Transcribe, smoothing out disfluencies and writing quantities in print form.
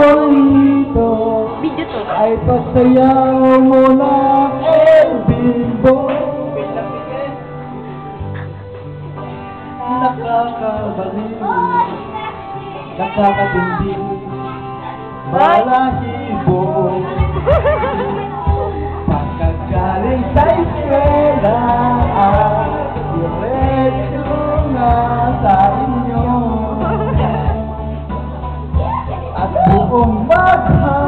favorito Video to. ay pasayaw mo lang bimbo. Nakakabaliw, nakakatindi, balahibo. Pagkagaling sa eskwela, diretso nga sa inyo. At buong magha